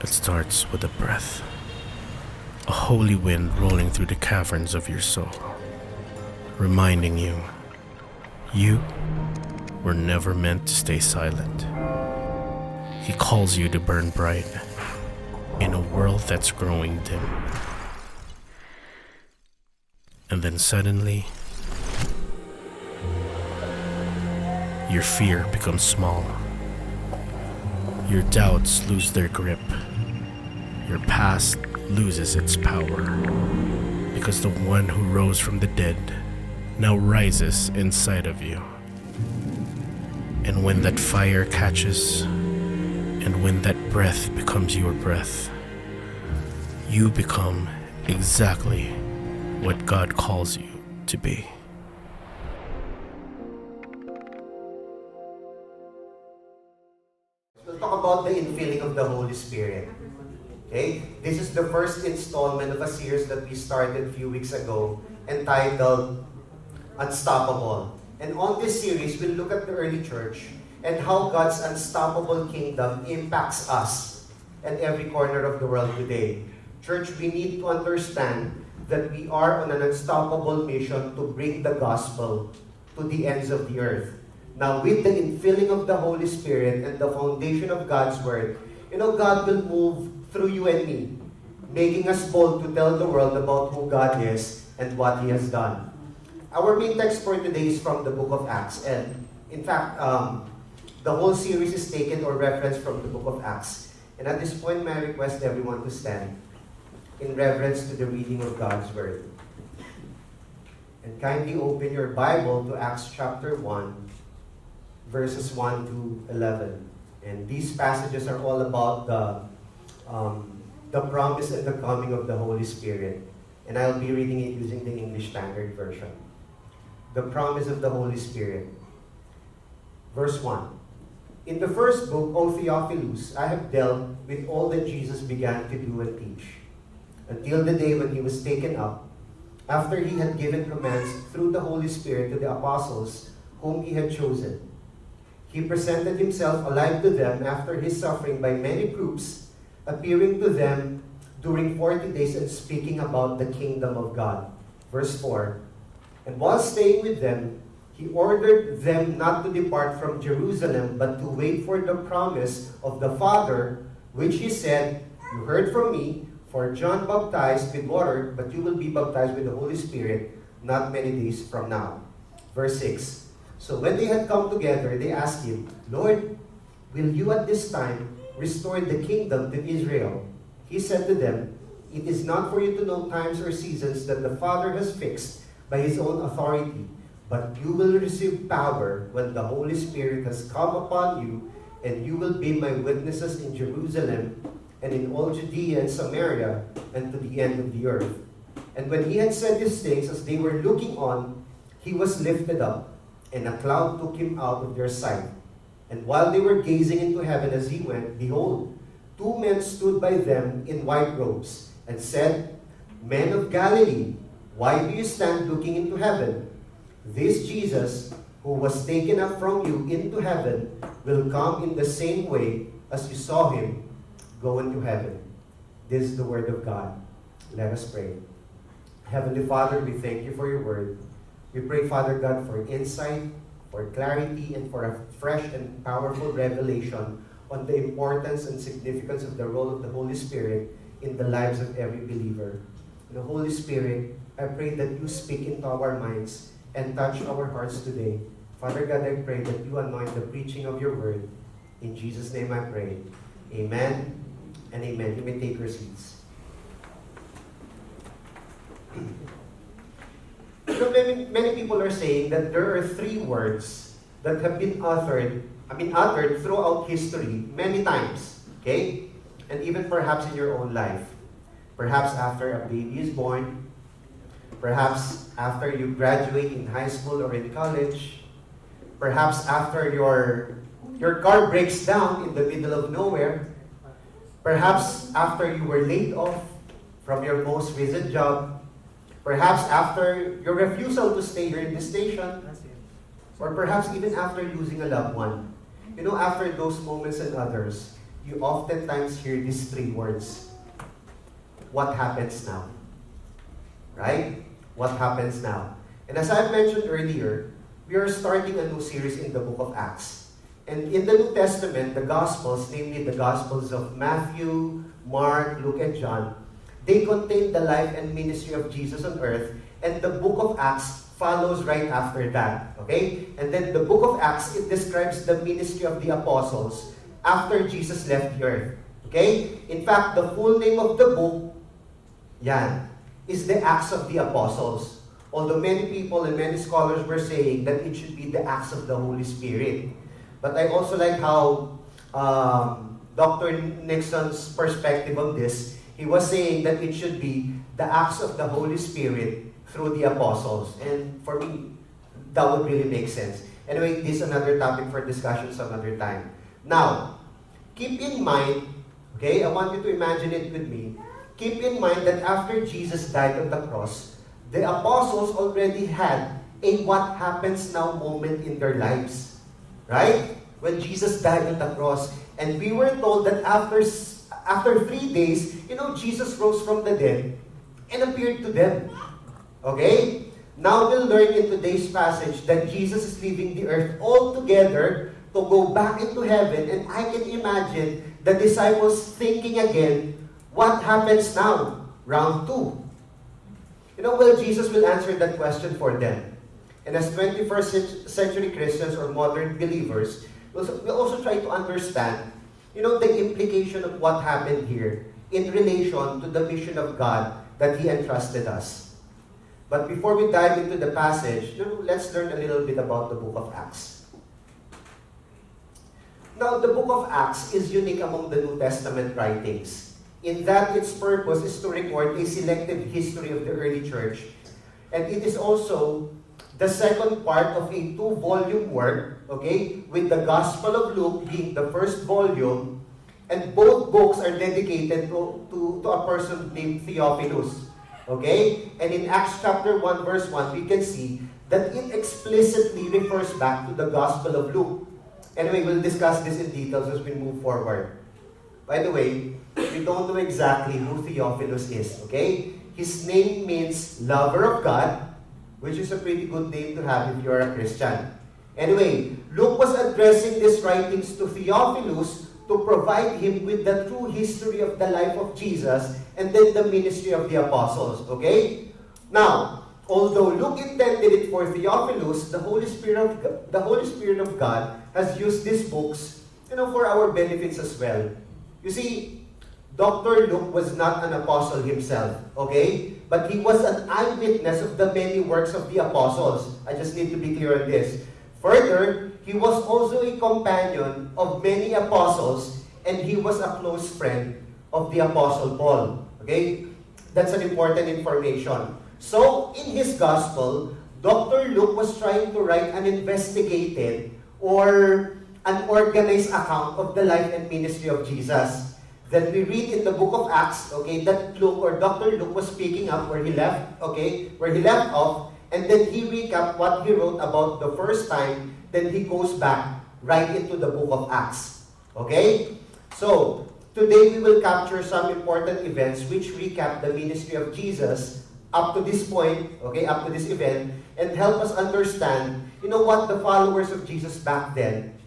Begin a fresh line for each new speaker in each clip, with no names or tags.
It starts with a breath, a holy wind rolling through the caverns of your soul, reminding you, you were never meant to stay silent. He calls you to burn bright in a world that's growing dim. And then suddenly, your fear becomes small. Your doubts lose their grip. Your past loses its power. Because the one who rose from the dead now rises inside of you. And when that fire catches, and when that breath becomes your breath, you become exactly what God calls you to be.
We'll talk about the infilling of the Holy Spirit. Okay? This is the first installment of a series that we started a few weeks ago entitled Unstoppable. And on this series, we'll look at the early church and how God's unstoppable kingdom impacts us and every corner of the world today. Church, we need to understand that we are on an unstoppable mission to bring the gospel to the ends of the earth. Now, with the infilling of the Holy Spirit and the foundation of God's Word, God will move through you and me, making us bold to tell the world about who God is and what He has done. Our main text for today is from the book of Acts. And in fact, the whole series is taken or referenced from the book of Acts. And at this point, may I request everyone to stand in reverence to the reading of God's Word. And kindly open your Bible to Acts chapter 1, verses 1 to 11. And these passages are all about the promise and the coming of the Holy Spirit. And I'll be reading it using the English Standard Version. The promise of the Holy Spirit. Verse 1. In the first book, O Theophilus, I have dealt with all that Jesus began to do and teach, until the day when He was taken up, after He had given commands through the Holy Spirit to the apostles whom He had chosen. He presented Himself alive to them after His suffering by many proofs, appearing to them during 40 days and speaking about the kingdom of God. Verse 4. And while staying with them, He ordered them not to depart from Jerusalem, but to wait for the promise of the Father, which He said, You heard from me, for John baptized with water, but you will be baptized with the Holy Spirit not many days from now. Verse 6. So when they had come together, they asked Him, Lord, will you at this time restore the kingdom to Israel? He said to them, It is not for you to know times or seasons that the Father has fixed by His own authority, but you will receive power when the Holy Spirit has come upon you, and you will be my witnesses in Jerusalem and in all Judea and Samaria and to the end of the earth. And when He had said these things, as they were looking on, He was lifted up, and a cloud took Him out of their sight. And while they were gazing into heaven as He went, behold, two men stood by them in white robes, and said, Men of Galilee, why do you stand looking into heaven? This Jesus, who was taken up from you into heaven, will come in the same way as you saw Him go into heaven. This is the word of God. Let us pray. Heavenly Father, we thank You for Your word. We pray, Father God, for insight, for clarity, and for a fresh and powerful revelation on the importance and significance of the role of the Holy Spirit in the lives of every believer. And the Holy Spirit, I pray that You speak into our minds and touch our hearts today. Father God, I pray that You anoint the preaching of Your word. In Jesus' name I pray. Amen and amen. You may take your seats. Many people are saying that there are three words that have been uttered throughout history many times. Okay? And even perhaps in your own life. Perhaps after a baby is born. Perhaps after you graduate in high school or in college. Perhaps after your car breaks down in the middle of nowhere. Perhaps after you were laid off from your most recent job. Perhaps after your refusal to stay here in the station. Or perhaps even after losing a loved one. After those moments and others, you oftentimes hear these three words. What happens now? Right? What happens now? And as I mentioned earlier, we are starting a new series in the book of Acts. And in the New Testament, the Gospels, namely the Gospels of Matthew, Mark, Luke, and John, they contain the life and ministry of Jesus on earth, and the book of Acts follows right after that. Okay? And then the book of Acts, it describes the ministry of the apostles after Jesus left the earth. Okay? In fact, the full name of the book, yan, is the Acts of the Apostles. Although many people and many scholars were saying that it should be the Acts of the Holy Spirit. But I also like how Dr. Nixon's perspective on this. He was saying that it should be the Acts of the Holy Spirit through the Apostles. And for me, that would really make sense. Anyway, this is another topic for discussion some other time. Now, keep in mind, okay, I want you to imagine it with me. Keep in mind that after Jesus died on the cross, the apostles already had a what happens now moment in their lives. Right? When Jesus died on the cross. And we were told that after 3 days, Jesus rose from the dead and appeared to them. Okay? Now we'll learn in today's passage that Jesus is leaving the earth altogether to go back into heaven. And I can imagine the disciples thinking again, what happens now? Round 2. Jesus will answer that question for them. And as 21st century Christians or modern believers, we'll also try to understand, the implication of what happened here in relation to the mission of God that He entrusted us. But before we dive into the passage, let's learn a little bit about the book of Acts. Now, the book of Acts is unique among the New Testament writings, in that its purpose is to record a selective history of the early church. And it is also the second part of a 2-volume work, okay, with the Gospel of Luke being the first volume, and both books are dedicated to a person named Theophilus. Okay? And in Acts chapter 1, verse 1, we can see that it explicitly refers back to the Gospel of Luke. Anyway, we'll discuss this in details as we move forward. By the way, we don't know exactly who Theophilus is, okay? His name means lover of God, which is a pretty good name to have if you're a Christian. Anyway, Luke was addressing these writings to Theophilus to provide him with the true history of the life of Jesus and then the ministry of the apostles, okay? Now, although Luke intended it for Theophilus, the Holy Spirit of God has used these books, for our benefits as well. You see, Dr. Luke was not an apostle himself, okay? But he was an eyewitness of the many works of the apostles. I just need to be clear on this. Further, he was also a companion of many apostles, and he was a close friend of the Apostle Paul. Okay? That's an important information. So, in his gospel, Dr. Luke was trying to write an investigated or an organized account of the life and ministry of Jesus. Then we read in the book of Acts, okay, that Luke or Dr. Luke was picking up where he left off, and then he recapped what he wrote about the first time, then he goes back right into the book of Acts. Okay? So, today we will capture some important events which recap the ministry of Jesus up to this point, okay, up to this event, and help us understand, what the followers of Jesus back then,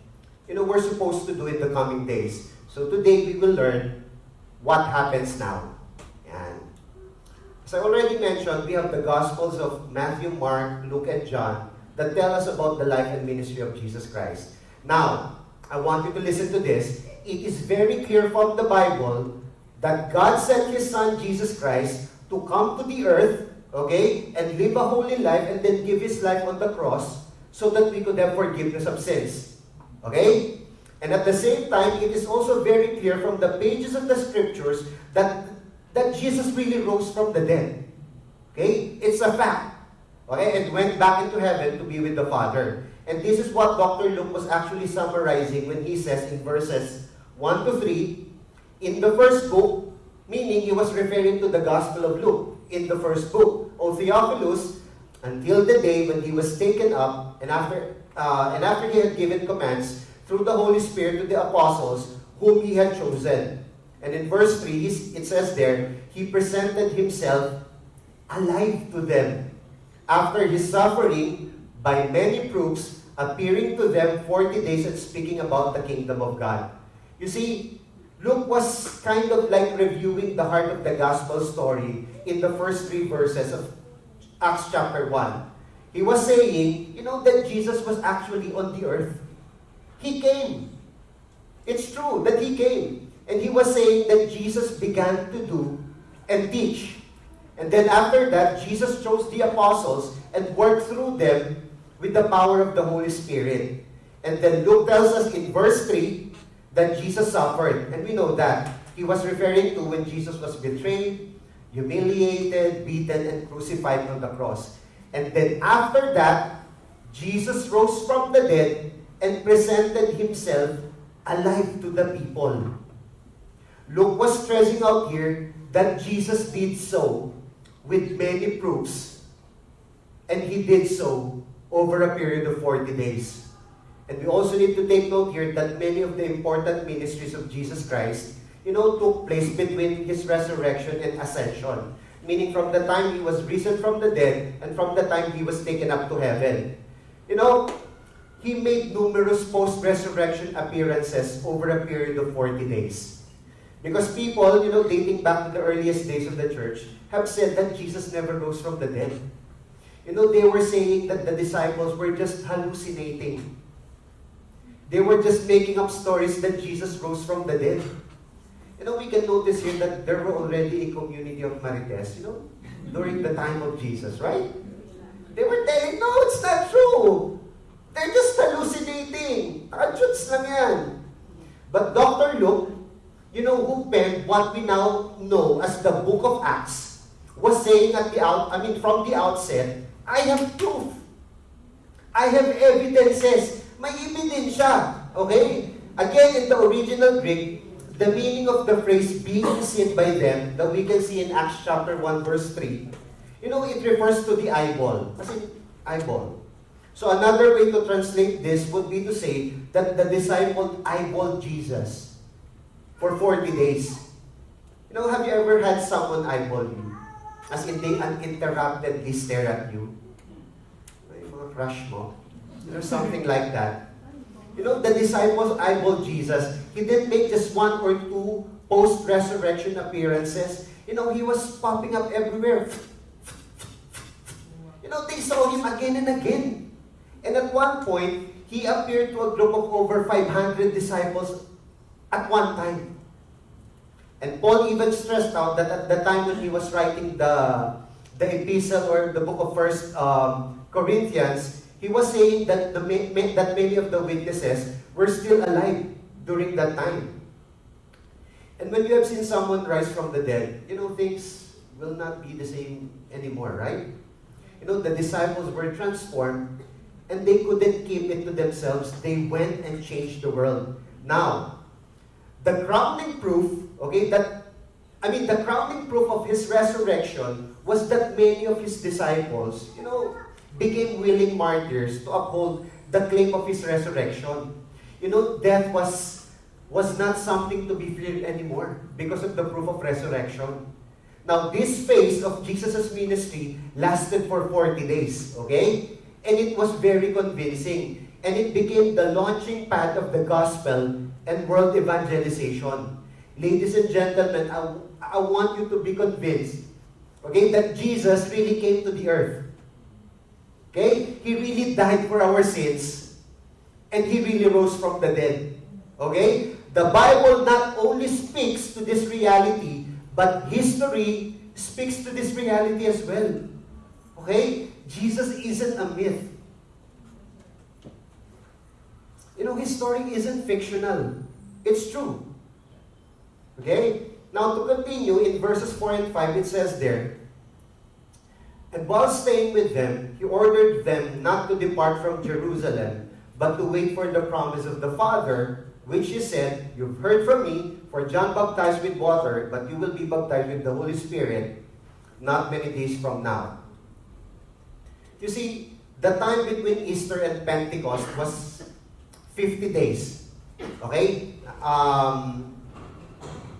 were supposed to do in the coming days. So today we will learn what happens now. And as I already mentioned, we have the Gospels of Matthew, Mark, Luke, and John that tell us about the life and ministry of Jesus Christ. Now, I want you to listen to this. It is very clear from the Bible that God sent His Son, Jesus Christ, to come to the earth, okay, and live a holy life and then give His life on the cross so that we could have forgiveness of sins. Okay? And at the same time, it is also very clear from the pages of the scriptures that Jesus really rose from the dead. Okay? It's a fact. Okay? And went back into heaven to be with the Father. And this is what Dr. Luke was actually summarizing when he says in verses 1 to 3, in the first book, meaning he was referring to the Gospel of Luke, in the first book, O Theophilus, until the day when he was taken up, and after he had given commands through the Holy Spirit to the apostles whom he had chosen. And in verse 3, it says there, he presented himself alive to them after his suffering by many proofs, appearing to them 40 days and speaking about the kingdom of God. You see, Luke was kind of like reviewing the heart of the gospel story in the first 3 verses of Acts chapter 1. He was saying, that Jesus was actually on the earth. He came. It's true that he came. And he was saying that Jesus began to do and teach. And then after that, Jesus chose the apostles and worked through them with the power of the Holy Spirit. And then Luke tells us in verse 3 that Jesus suffered. And we know that. He was referring to when Jesus was betrayed, humiliated, beaten, and crucified on the cross. And then after that, Jesus rose from the dead and presented himself alive to the people. Luke was stressing out here that Jesus did so with many proofs. And he did so over a period of 40 days. And we also need to take note here that many of the important ministries of Jesus Christ, took place between his resurrection and ascension. Meaning from the time he was risen from the dead and from the time he was taken up to heaven. He made numerous post-resurrection appearances over a period of 40 days. Because people, dating back to the earliest days of the church, have said that Jesus never rose from the dead. They were saying that the disciples were just hallucinating. They were just making up stories that Jesus rose from the dead. We can notice here that there were already a community of Marites, during the time of Jesus, right? They were telling, no, it's not true. They're just hallucinating. Adjuts lang yan. But Dr. Luke, who penned what we now know as the Book of Acts, was saying from the outset, I have proof. I have evidences. May ebidensya. Okay? Again, in the original Greek, the meaning of the phrase being seen by them that we can see in Acts chapter 1 verse 3, it refers to the eyeball. Kasi eyeball. So another way to translate this would be to say that the disciple eyeballed Jesus for 40 days. Have you ever had someone eyeball you? As in they uninterruptedly stare at you? May mga crush mo? Something like that. The disciples eyeballed Jesus. He didn't make just 1 or 2 post-resurrection appearances. He was popping up everywhere. They saw him again and again. And at one point, he appeared to a group of over 500 disciples at one time. And Paul even stressed out that at the time when he was writing the epistle or the book of 1 Corinthians, he was saying that that many of the witnesses were still alive during that time. And when you have seen someone rise from the dead, things will not be the same anymore, right? The disciples were transformed and they couldn't keep it to themselves. They went and changed the world. Now, the crowning proof, the crowning proof of his resurrection was that many of his disciples, became willing martyrs to uphold the claim of his resurrection. Death was not something to be feared anymore because of the proof of resurrection. Now, this phase of Jesus' ministry lasted for 40 days, okay? And it was very convincing. And it became the launching pad of the gospel and world evangelization. Ladies and gentlemen, I want you to be convinced, okay, that Jesus really came to the earth. Okay? He really died for our sins. And He really rose from the dead. Okay? The Bible not only speaks to this reality, but history speaks to this reality as well. Okay? Jesus isn't a myth. His story isn't fictional. It's true. Okay? Now to continue, in verses 4 and 5, it says there, and while staying with them, He ordered them not to depart from Jerusalem, but to wait for the promise of the Father, which He said, you've heard from me, for John baptized with water, but you will be baptized with the Holy Spirit not many days from now. You see, the time between Easter and Pentecost was 50 days. Okay?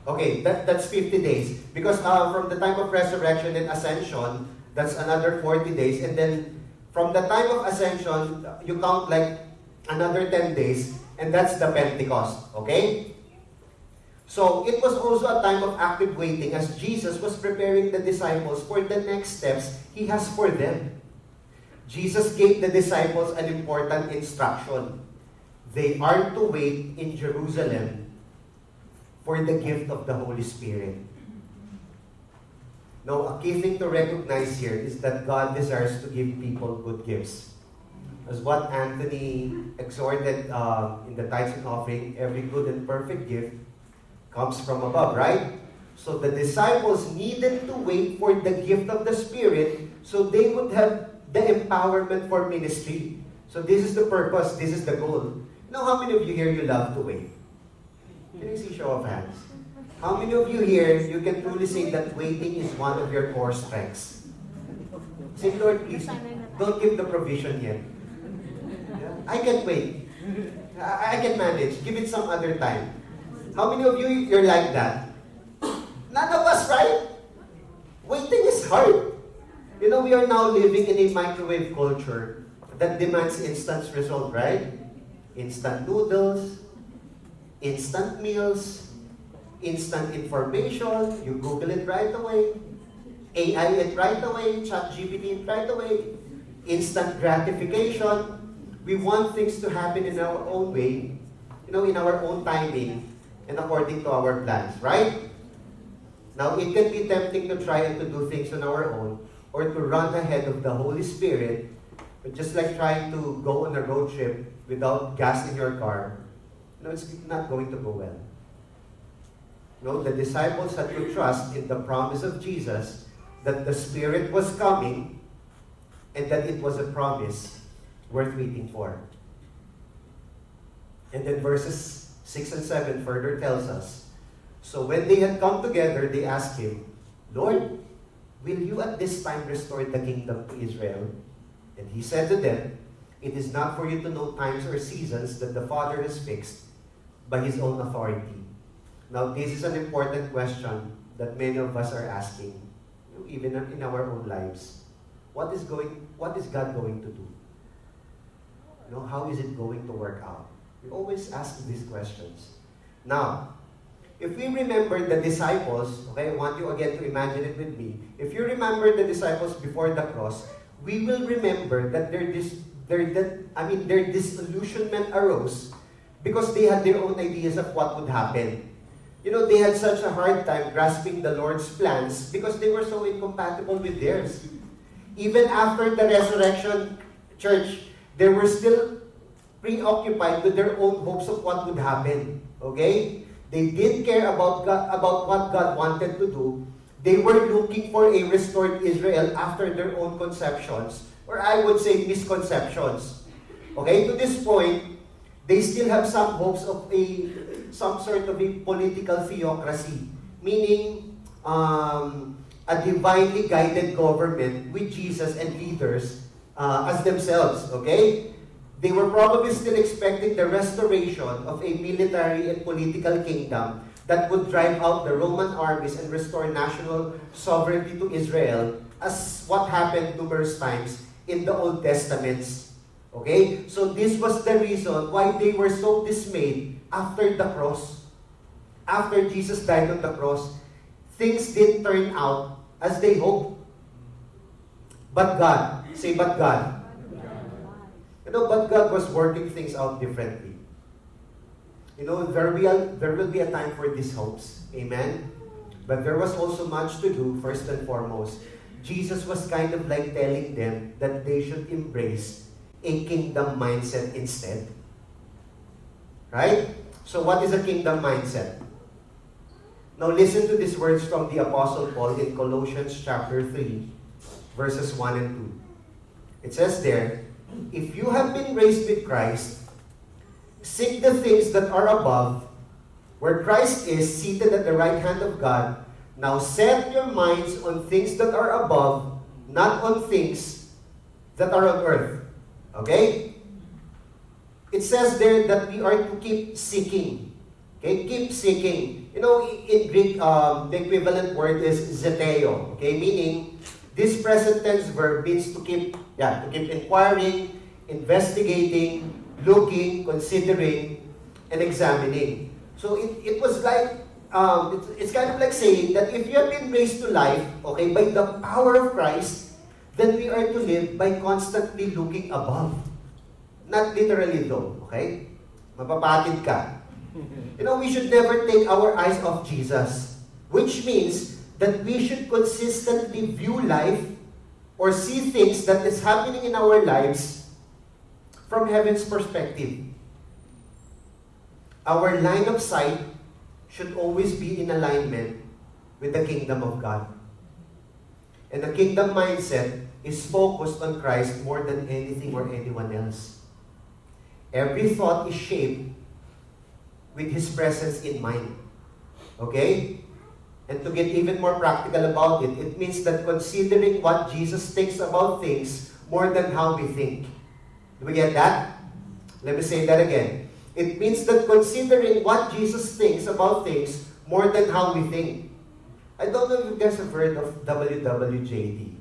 Okay, that's 50 days. Because from the time of resurrection and ascension, that's another 40 days. And then from the time of ascension, you count like another 10 days. And that's the Pentecost. Okay? So it was also a time of active waiting as Jesus was preparing the disciples for the next steps He has for them. Jesus gave the disciples an important instruction. They are to wait in Jerusalem for the gift of the Holy Spirit. Now, a key thing to recognize here is that God desires to give people good gifts. As what Anthony exhorted in the tithes and offering, every good and perfect gift comes from above, right? So the disciples needed to wait for the gift of the Spirit so they would have the empowerment for ministry. So this is the purpose, this is the goal. Now, how many of you here, you love to wait? Can I see show of hands? How many of you here, you can truly say that waiting is one of your core strengths? Say, Lord, please, don't give the provision yet. Yeah? I can wait. I can manage. Give it some other time. How many of you, you're like that? None of us, right? Waiting is hard. You know, we are now living in a microwave culture that demands instant result, right? Instant noodles, instant meals, instant information. You Google it right away. AI it right away. ChatGPT it right away. Instant gratification. We want things to happen in our own way, you know, in our own timing, and according to our plans, right? Now, it can be tempting to try and to do things on our own or to run ahead of the Holy Spirit, but just like trying to go on a road trip without gas in your car, you know, it's not going to go well. You know, the disciples had to trust in the promise of Jesus that the Spirit was coming and that it was a promise worth waiting for. And then verses 6 and 7 further tells us, so when they had come together, they asked Him, Lord, will you at this time restore the kingdom to Israel? And He said to them, it is not for you to know times or seasons that the Father has fixed by His own authority. Now, this is an important question that many of us are asking, even in our own lives. What is God going to do? You know, how is it going to work out? We always ask these questions. Now, if we remember the disciples, okay, I want you again to imagine it with me. If you remember the disciples before the cross, we will remember that their disillusionment arose because they had their own ideas of what would happen. You know, they had such a hard time grasping the Lord's plans because they were so incompatible with theirs. Even after the resurrection, church, they were still preoccupied with their own hopes of what would happen. Okay? They did care about God, about what God wanted to do. They were looking for a restored Israel after their own conceptions, or I would say misconceptions. Okay? To this point, they still have some hopes of some sort of a political theocracy, meaning a divinely guided government with Jesus and leaders as themselves, okay? They were probably still expecting the restoration of a military and political kingdom that would drive out the Roman armies and restore national sovereignty to Israel, as what happened numerous times in the Old Testaments. Okay? So this was the reason why they were so dismayed after the cross. After Jesus died on the cross, things didn't turn out as they hoped. But God, say, but God. You know, but God was working things out differently. You know, there will be a time for these hopes. Amen? But there was also much to do, first and foremost. Jesus was kind of like telling them that they should embrace a kingdom mindset instead. Right? So what is a kingdom mindset? Now listen to these words from the Apostle Paul in Colossians chapter 3, verses 1 and 2. It says there, if you have been raised with Christ, seek the things that are above, where Christ is seated at the right hand of God. Now set your minds on things that are above, not on things that are on earth. Okay? it says there that we are to keep seeking. Okay, keep seeking. You know, in Greek, the equivalent word is zeteo. Okay, meaning this present tense verb means to keep inquiring, investigating, looking, considering, and examining. So it was like, it's kind of like saying that if you have been raised to life, okay, by the power of Christ, then we are to live by constantly looking above. Not literally though, okay? Mapapatid ka. You know, we should never take our eyes off Jesus, which means that we should consistently view life or see things that is happening in our lives from heaven's perspective. Our line of sight should always be in alignment with the kingdom of God. And the kingdom mindset is focused on Christ more than anything or anyone else. Every thought is shaped with His presence in mind. Okay? And to get even more practical about it, it means that considering what Jesus thinks about things more than how we think. Do we get that? Let me say that again. It means that considering what Jesus thinks about things more than how we think. I don't know if you guys have heard of WWJD.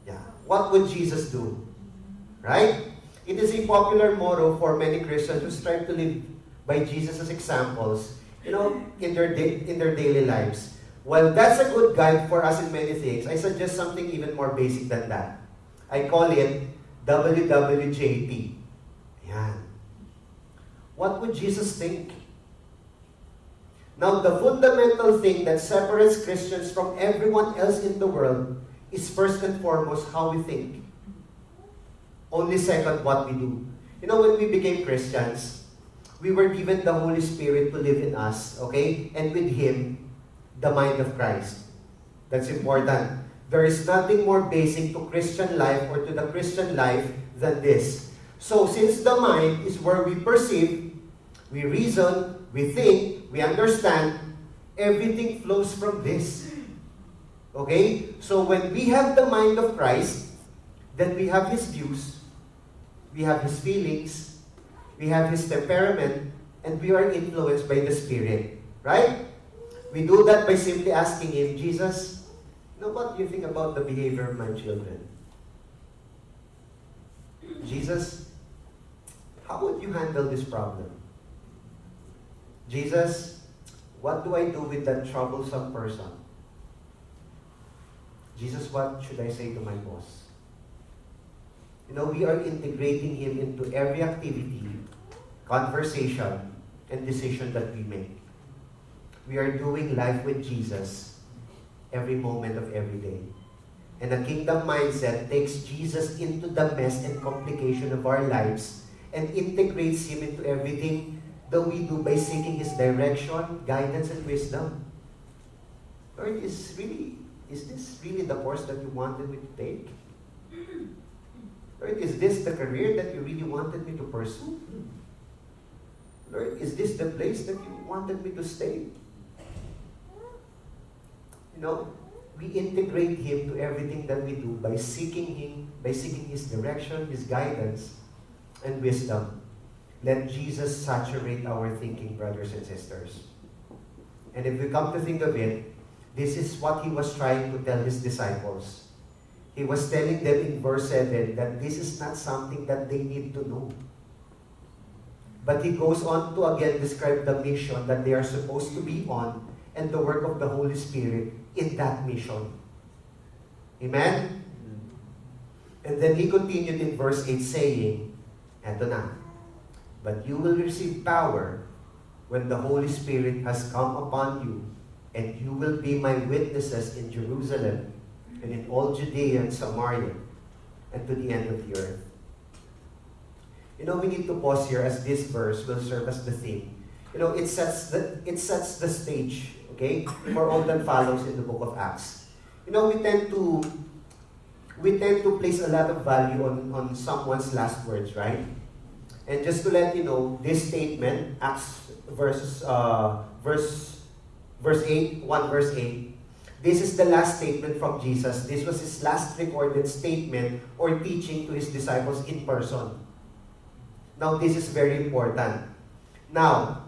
Yeah. What would Jesus do? Right? It is a popular motto for many Christians who strive to live by Jesus' examples, you know, in their daily lives. Well, that's a good guide for us in many things. I suggest something even more basic than that. I call it WWJT. Yan. What would Jesus think? Now, the fundamental thing that separates Christians from everyone else in the world is first and foremost how we think. Only second, what we do. You know, when we became Christians, we were given the Holy Spirit to live in us, okay? And with Him, the mind of Christ. That's important. There is nothing more basic to Christian life or to the Christian life than this. So, since the mind is where we perceive, we reason, we think, we understand, everything flows from this. Okay? So, when we have the mind of Christ, then we have His views, we have His feelings, we have His temperament, and we are influenced by the Spirit. Right? We do that by simply asking Him, Jesus, you know, what do you think about the behavior of my children? Jesus, how would you handle this problem? Jesus, what do I do with that troublesome person? Jesus, what should I say to my boss? You know, we are integrating Him into every activity, conversation, and decision that we make. We are doing life with Jesus every moment of every day. And the kingdom mindset takes Jesus into the mess and complication of our lives and integrates Him into everything that we do by seeking His direction, guidance, and wisdom. Lord, is this really the course that you wanted me to take? Lord, is this the career that you really wanted me to pursue? Lord, is this the place that you wanted me to stay? You know, we integrate Him to everything that we do by seeking Him, by seeking His direction, His guidance, and wisdom. Let Jesus saturate our thinking, brothers and sisters. And if we come to think of it, this is what He was trying to tell His disciples. He was telling them in verse 7 that this is not something that they need to know. But He goes on to again describe the mission that they are supposed to be on and the work of the Holy Spirit in that mission. Amen? And then He continued in verse 8 saying, eto na, but you will receive power when the Holy Spirit has come upon you, and you will be my witnesses in Jerusalem and in all Judea and Samaria and to the end of the earth. You know, we need to pause here as this verse will serve as the theme. You know, it sets the stage, okay, for all that follows in the book of Acts. You know, we tend to place a lot of value on someone's last words, right? And just to let you know, this statement, Acts verse 8, 1 verse 8, this is the last statement from Jesus. This was His last recorded statement or teaching to His disciples in person. Now, this is very important. Now,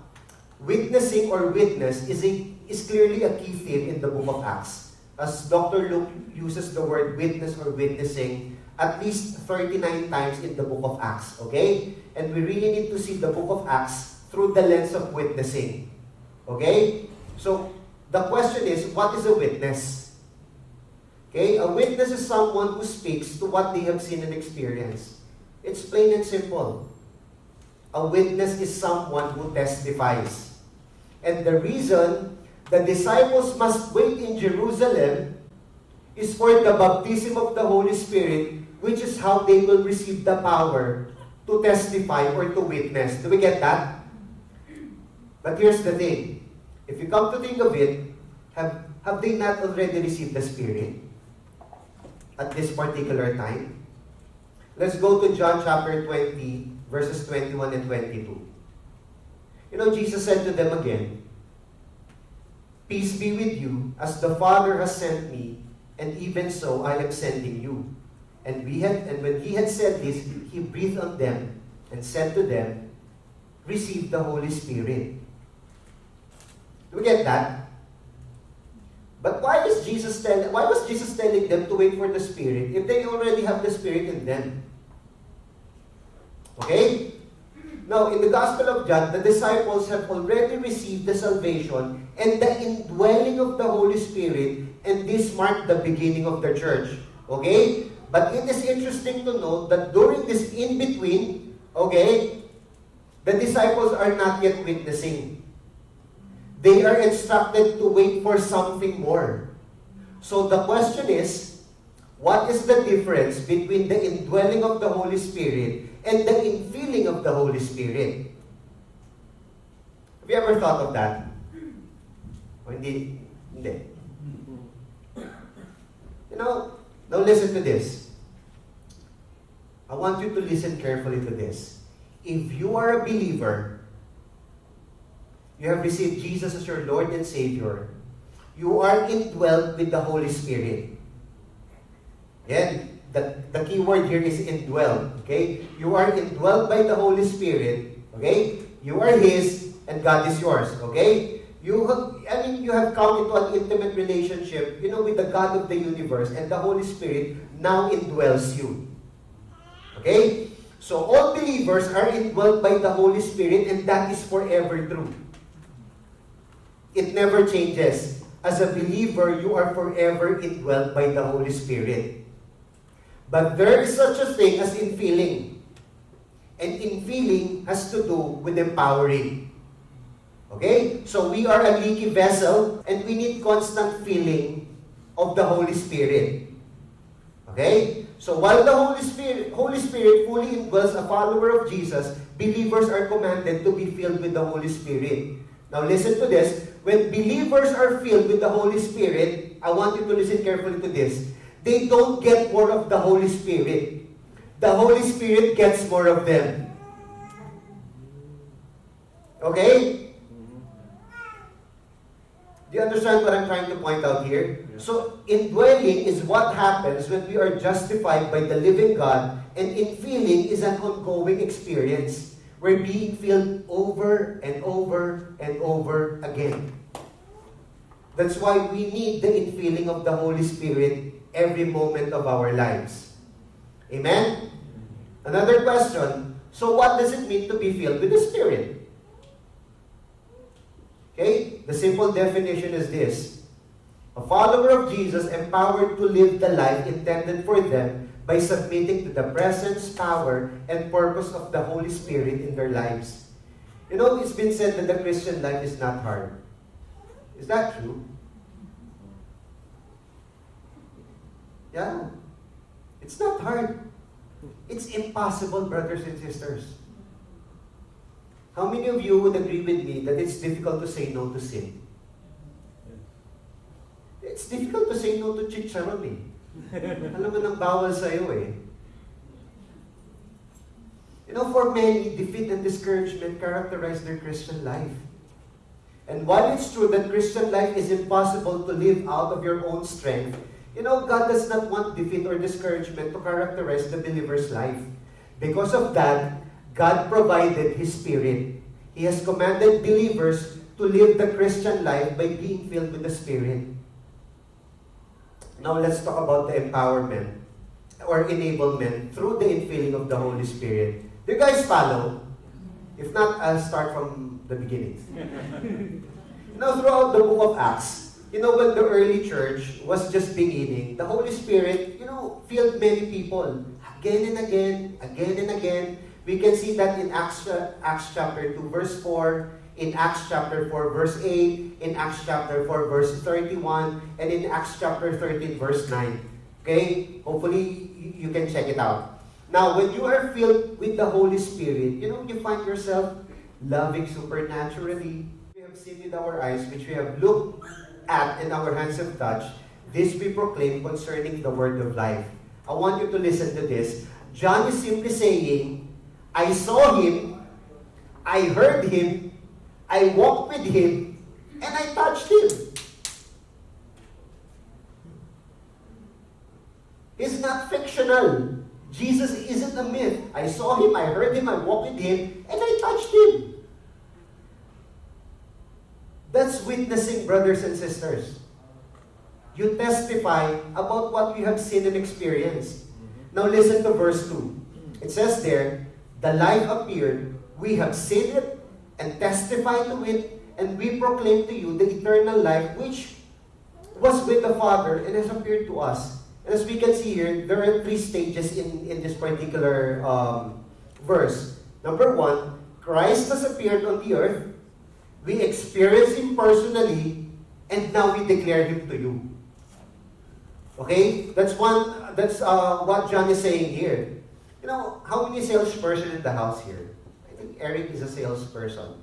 witnessing or witness is clearly a key theme in the book of Acts. As Dr. Luke uses the word witness or witnessing at least 39 times in the book of Acts, okay? And we really need to see the book of Acts through the lens of witnessing, okay? So, the question is, what is a witness? Okay, a witness is someone who speaks to what they have seen and experienced. It's plain and simple. A witness is someone who testifies. And the reason the disciples must wait in Jerusalem is for the baptism of the Holy Spirit, which is how they will receive the power to testify or to witness. Do we get that? But here's the thing. If you come to think of it, have they not already received the Spirit at this particular time? Let's go to John chapter 20, verses 21 and 22. You know, Jesus said to them again, "Peace be with you, as the Father has sent me, and even so I am sending you." And when he had said this, he breathed on them and said to them, "Receive the Holy Spirit." Do we get that? But why was Jesus telling them to wait for the Spirit if they already have the Spirit in them? Okay? Now, in the Gospel of John, the disciples have already received the salvation and the indwelling of the Holy Spirit, and this marked the beginning of the church. Okay? But it is interesting to note that during this in-between, okay, the disciples are not yet witnessing. They are instructed to wait for something more. So the question is, what is the difference between the indwelling of the Holy Spirit and the infilling of the Holy Spirit? Have you ever thought of that? O hindi? Hindi. You know, now listen to this. I want you to listen carefully to this. If you are a believer, you have received Jesus as your Lord and Savior, you are indwelt with the Holy Spirit. Again, the key word here is indwelt. Okay? You are indwelt by the Holy Spirit. Okay? You are His and God is yours. Okay? You have come into an intimate relationship, with the God of the universe, and the Holy Spirit now indwells you. Okay? So all believers are indwelt by the Holy Spirit, and that is forever true. It never changes. As a believer, you are forever indwelt by the Holy Spirit. But there is such a thing as infilling. And infilling has to do with empowering. Okay? So we are a leaky vessel, and we need constant filling of the Holy Spirit. Okay? So while the Holy Spirit fully indwells a follower of Jesus, believers are commanded to be filled with the Holy Spirit. Now listen to this. When believers are filled with the Holy Spirit, I want you to listen carefully to this. They don't get more of the Holy Spirit. The Holy Spirit gets more of them. Okay? Do you understand what I'm trying to point out here? So, indwelling is what happens when we are justified by the living God, and infilling is an ongoing experience. We're being filled over and over and over again. That's why we need the infilling of the Holy Spirit every moment of our lives. Amen? Another question. So what does it mean to be filled with the Spirit? Okay? The simple definition is this. A follower of Jesus empowered to live the life intended for them by submitting to the presence, power, and purpose of the Holy Spirit in their lives. It's been said that the Christian life is not hard. Is that true? Yeah. It's not hard. It's impossible, brothers and sisters. How many of you would agree with me that it's difficult to say no to sin? It's difficult to say no to chicharon eh. Alam mo nang bawal sa'yo eh. For many, defeat and discouragement characterize their Christian life. And while it's true that Christian life is impossible to live out of your own strength, God does not want defeat or discouragement to characterize the believer's life. Because of that, God provided His Spirit. He has commanded believers to live the Christian life by being filled with the Spirit. Now let's talk about the empowerment or enablement through the infilling of the Holy Spirit. Do you guys follow? If not, I'll start from the beginning. Throughout the book of Acts, when the early church was just beginning, the Holy Spirit, filled many people again and again, again and again. We can see that in Acts chapter 2, verse 4, in Acts chapter 4, verse 8, in Acts chapter 4, verse 31, and in Acts chapter 13, verse 9. Okay? Hopefully, you can check it out. Now, when you are filled with the Holy Spirit, you find yourself loving supernaturally. We have seen with our eyes, which we have looked at and our hands have touched. This we proclaim concerning the word of life. I want you to listen to this. John is simply saying, I saw Him, I heard Him, I walked with Him, and I touched Him. It's not fictional. Jesus isn't a myth. I saw Him, I heard Him, I walked with Him, and I touched Him. That's witnessing, brothers and sisters. You testify about what you have seen and experienced. Now listen to verse 2. It says there, the light appeared, we have seen it, and testify to it, and we proclaim to you the eternal life which was with the Father and has appeared to us. And as we can see here, there are 3 stages in this particular verse. Number 1, Christ has appeared on the earth. We experience Him personally, and now we declare Him to you. Okay? That's what John is saying here. How many salesperson in the house here? I think Eric is a salesperson.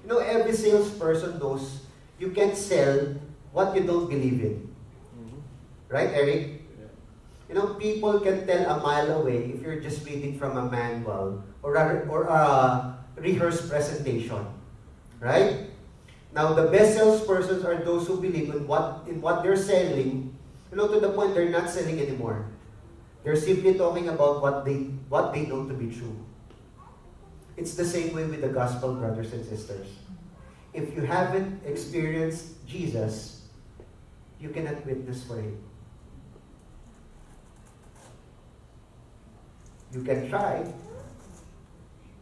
Every salesperson knows you can't sell what you don't believe in. Right, Eric? People can tell a mile away if you're just reading from a manual or a rehearsed presentation. Right? Now, the best salespersons are those who believe in what they're selling, to the point they're not selling anymore. They're simply talking about what they know to be true. It's the same way with the gospel, brothers and sisters. If you haven't experienced Jesus, you cannot witness for Him. You can try,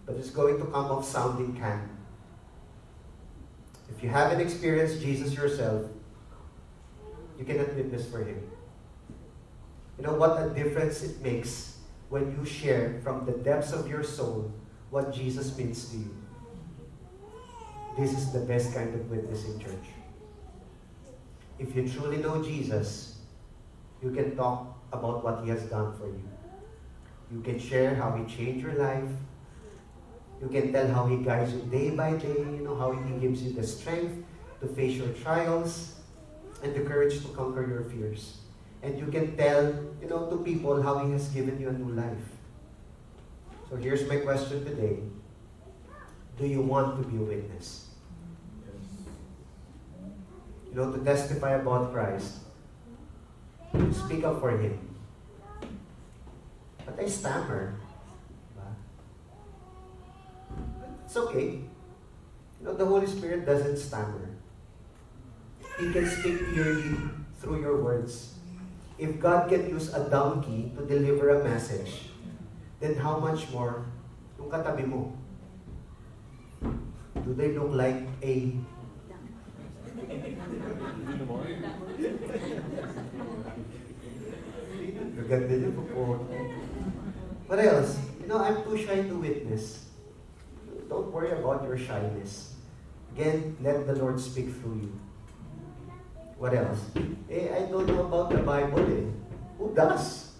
but it's going to come off sounding can. If you haven't experienced Jesus yourself, you cannot witness for Him. What a difference it makes when you share from the depths of your soul what Jesus means to you. This is the best kind of witnessing, church. If you truly know Jesus, you can talk about what He has done for you. You can share how He changed your life. You can tell how He guides you day by day, how He gives you the strength to face your trials and the courage to conquer your fears. And you can tell, to people how He has given you a new life. So here's my question today. Do you want to be a witness? To testify about Christ. Speak up for Him. But I stammer. It's okay. The Holy Spirit doesn't stammer. He can speak clearly through your words. If God can use a donkey to deliver a message, then how much more yung katabi mo? Do they look like a... Gaganda niyo po. What else? I'm too shy to witness. Don't worry about your shyness. Again, let the Lord speak through you. What else? I don't know about the Bible. Who does?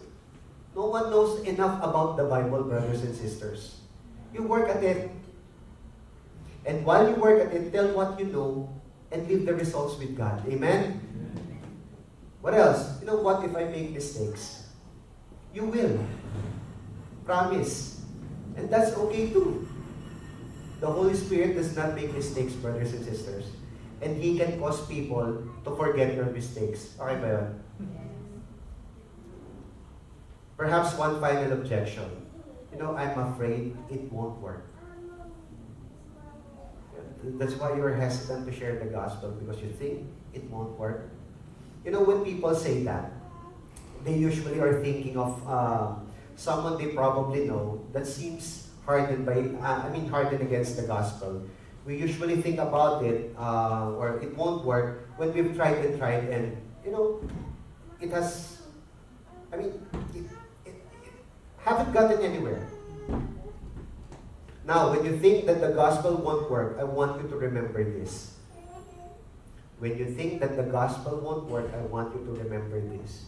No one knows enough about the Bible, brothers and sisters. You work at it. And while you work at it, tell what you know and leave the results with God. Amen? What else? What if I make mistakes? You will. Promise. And that's okay too. The Holy Spirit does not make mistakes, brothers and sisters. And He can cause people to forget your mistakes. Okay ba yun? Perhaps one final objection. I'm afraid it won't work. That's why you're hesitant to share the gospel, because you think it won't work. When people say that, they usually are thinking of someone they probably know that seems hardened against the gospel. We usually think about it, or it won't work, when we've tried and, it has, it haven't gotten anywhere. Now, when you think that the gospel won't work, I want you to remember this. When you think that the gospel won't work, I want you to remember this.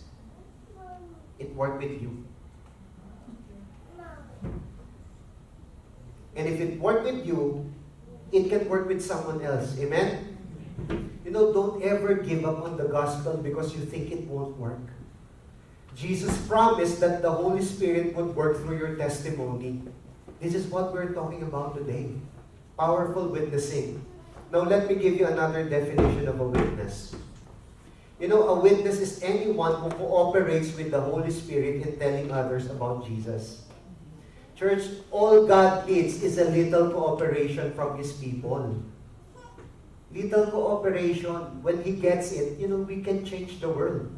It worked with you. And if it worked with you, it can work with someone else. Amen? Don't ever give up on the gospel because you think it won't work. Jesus promised that the Holy Spirit would work through your testimony. This is what we're talking about today. Powerful witnessing. Now let me give you another definition of a witness. A witness is anyone who cooperates with the Holy Spirit in telling others about Jesus. Church, all God needs is a little cooperation from His people. Little cooperation. When He gets it, we can change the world.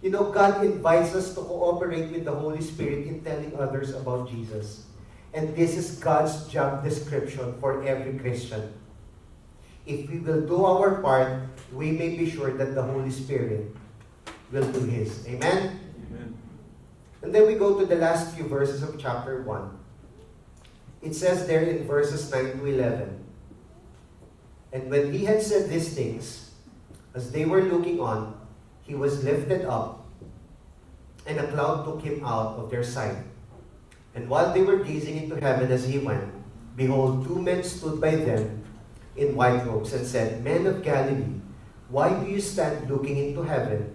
God invites us to cooperate with the Holy Spirit in telling others about Jesus. And this is God's job description for every Christian. If we will do our part, we may be sure that the Holy Spirit will do His. Amen?
Amen.
And then we go to the last few verses of chapter 1. It says there in verses 9 to 11, "And when He had said these things, as they were looking on, He was lifted up, and a cloud took Him out of their sight. And while they were gazing into heaven as He went, behold, two men stood by them in white robes and said, 'Men of Galilee, why do you stand looking into heaven?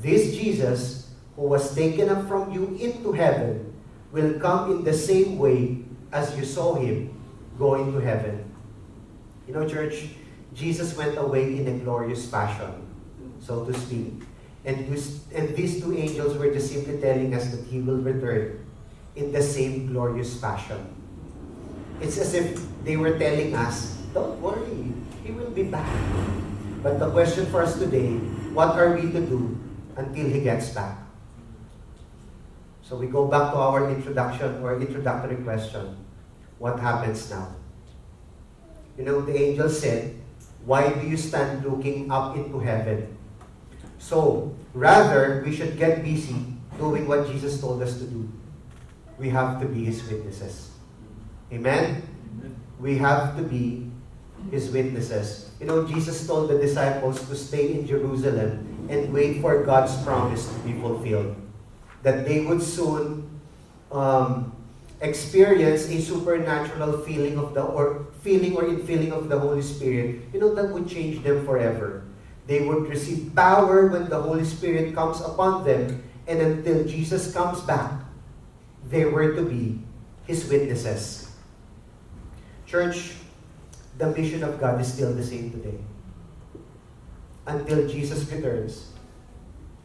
This Jesus, who was taken up from you into heaven, will come in the same way as you saw Him go into heaven.'" Church, Jesus went away in a glorious fashion, so to speak. And these two angels were just simply telling us that He will return in the same glorious fashion. It's as if they were telling us, don't worry, He will be back. But the question for us today, what are we to do until He gets back? So we go back to our introductory question. What happens now? The angel said, "Why do you stand looking up into heaven?" So, rather, we should get busy doing what Jesus told us to do. We have to be His witnesses. Amen?
Amen.
We have to be His witnesses. Jesus told the disciples to stay in Jerusalem and wait for God's promise to be fulfilled. That they would soon experience a supernatural feeling of the Holy Spirit, that would change them forever. They would receive power when the Holy Spirit comes upon them, and until Jesus comes back, they were to be His witnesses. Church, the mission of God is still the same today. Until Jesus returns,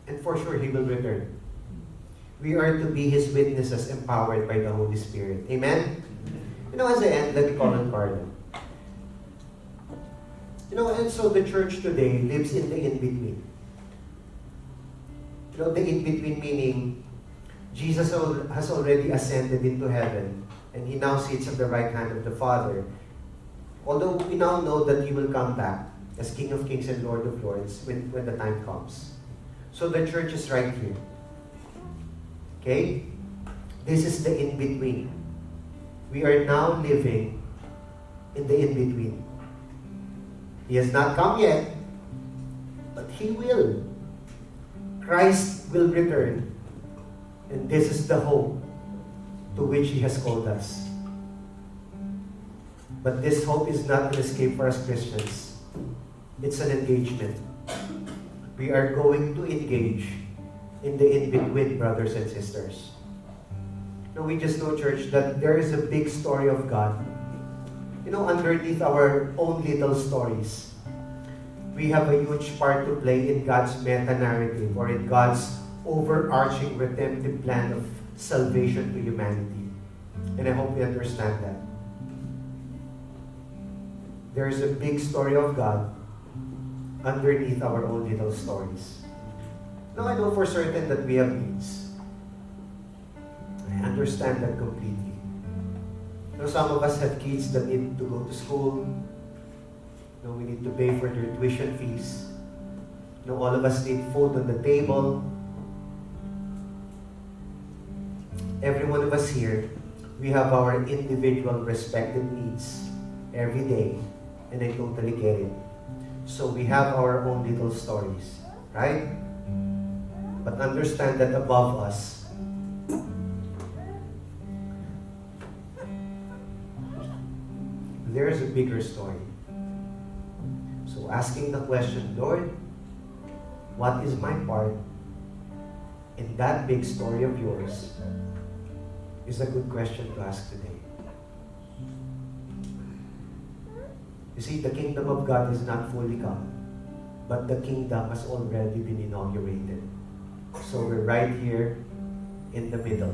and for sure He will return, we are to be His witnesses empowered by the Holy Spirit. Amen? As I end, let me call on Carla. And so the church today lives in the in-between. The in-between meaning, Jesus has already ascended into heaven, and He now sits at the right hand of the Father. Although we now know that He will come back as King of Kings and Lord of Lords when the time comes. So the church is right here. Okay? This is the in-between. We are now living in the in-between. He has not come yet, but He will. Christ will return. And this is the hope to which He has called us. But this hope is not an escape for us Christians. It's an engagement. We are going to engage in the in-between, brothers and sisters. We just know, church, that there is a big story of God. Underneath our own little stories, we have a huge part to play in God's meta-narrative, or in God's overarching redemptive plan of salvation to humanity. And I hope we understand that. There's a big story of God underneath our own little stories. Now, I know for certain that we have needs. I understand that completely. Now, some of us have kids that need to go to school. Now, we need to pay for their tuition fees. Now, all of us need food on the table. Every one of us here, we have our individual respective needs every day. And I totally get it. So we have our own little stories, right? But understand that above us, there's a bigger story. So asking the question, Lord, what is my part in that big story of yours, is a good question to ask today. You see, the kingdom of God is not fully come, but the kingdom has already been inaugurated. So we're right here in the middle.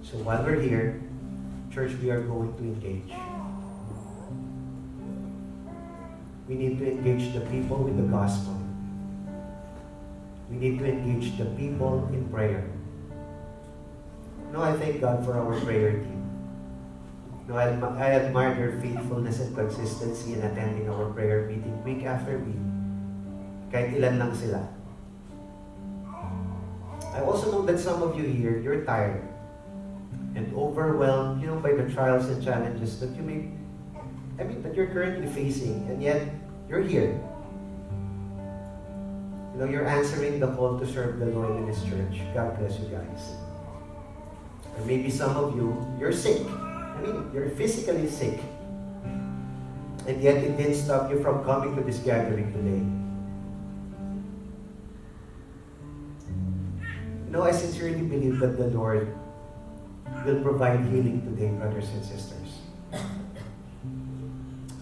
So while we're here, church, we are going to engage. We need to engage the people with the gospel. We need to engage the people in prayer. No, I thank God for our prayer team. No, I admire their faithfulness and consistency in attending our prayer meeting week after week. Kahit ilan lang sila. I also know that some of you here, you're tired and overwhelmed, by the trials and challenges that that you're currently facing, and yet you're here. You're answering the call to serve the Lord in His church. God bless you guys. Or maybe some of you, you're sick. You're physically sick. And yet it didn't stop you from coming to this gathering today. I sincerely believe that the Lord will provide healing today, brothers and sisters.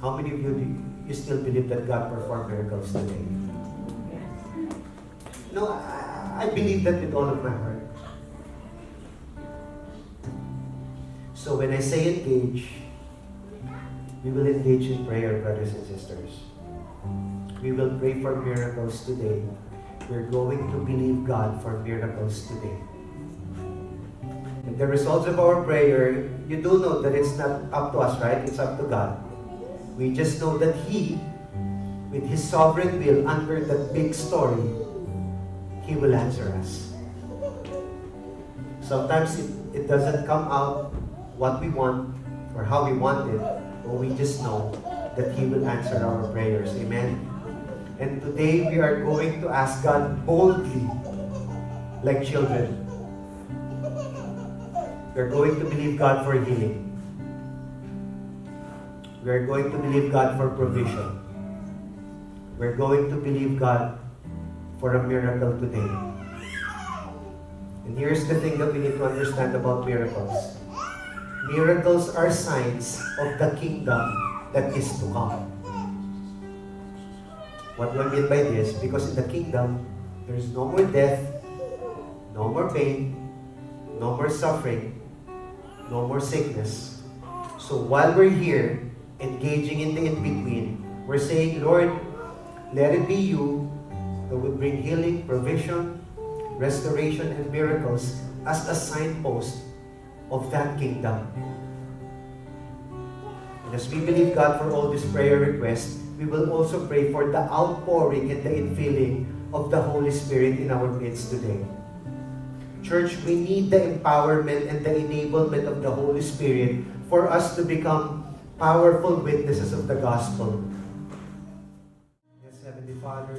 How many of you still believe that God performed miracles today? No, I believe that with all of my heart. So when I say engage, we will engage in prayer, brothers and sisters. We will pray for miracles today. We're going to believe God for miracles today. And the results of our prayer, you do know that it's not up to us, right? It's up to God. We just know that He, with His sovereign will, under that big story, He will answer us. Sometimes it doesn't come out what we want or how we want it, but we just know that He will answer our prayers. Amen? And today we are going to ask God boldly, like children. We're going to believe God for healing. We're going to believe God for provision. We're going to believe God for a miracle today. And here's the thing that we need to understand about miracles. Miracles are signs of the kingdom that is to come. What do I mean by this? Because in the kingdom, there's no more death, no more pain, no more suffering, no more sickness. So while we're here, engaging in the in-between, we're saying, Lord, let it be You that will bring healing, provision, restoration, and miracles as a signpost of that kingdom. And as we believe God for all these prayer requests, we will also pray for the outpouring and the infilling of the Holy Spirit in our midst today. Church, we need the empowerment and the enablement of the Holy Spirit for us to become powerful witnesses of the gospel. Yes, Heavenly Father,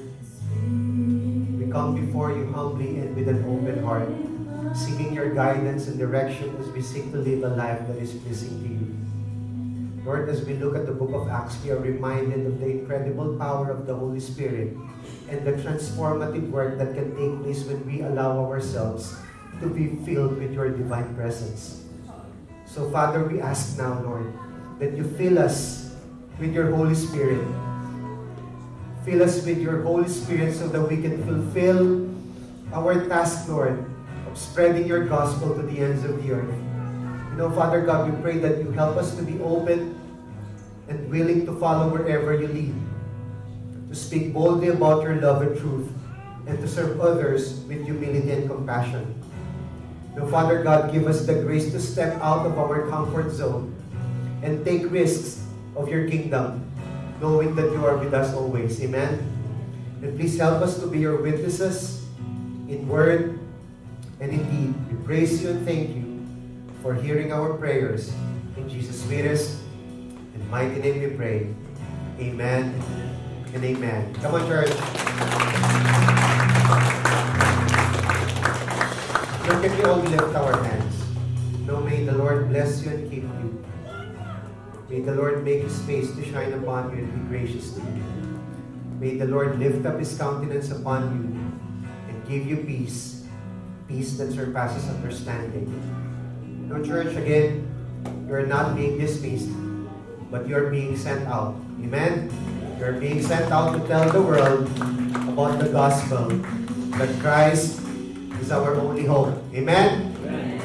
we come before You humbly and with an open heart, seeking Your guidance and direction as we seek to live a life that is pleasing to You. Lord, as we look at the book of Acts, we are reminded of the incredible power of the Holy Spirit and the transformative work that can take place when we allow ourselves to be filled with Your divine presence. So, Father, we ask now, Lord, that You fill us with Your Holy Spirit. Fill us with Your Holy Spirit so that we can fulfill our task, Lord, of spreading your gospel to the ends of the earth. Father God, we pray that you help us to be open and willing to follow wherever you lead, to speak boldly about your love and truth, and to serve others with humility and compassion. Father God, give us the grace to step out of our comfort zone and take risks of your kingdom, knowing that you are with us always. Amen? And please help us to be your witnesses in word and in deed. We praise you and thank you for hearing our prayers. In Jesus' sweetest and mighty name we pray. Amen and amen. Come on, church. Now, can we all lift our hands? Now, may the Lord bless you and keep you. May the Lord make His face to shine upon you and be gracious to you. May the Lord lift up His countenance upon you and give you peace, peace that surpasses understanding. Now, church, again, you're not being dismissed, but you're being sent out. Amen? You're being sent out to tell the world about the gospel, that Christ is our only hope. Amen? Amen.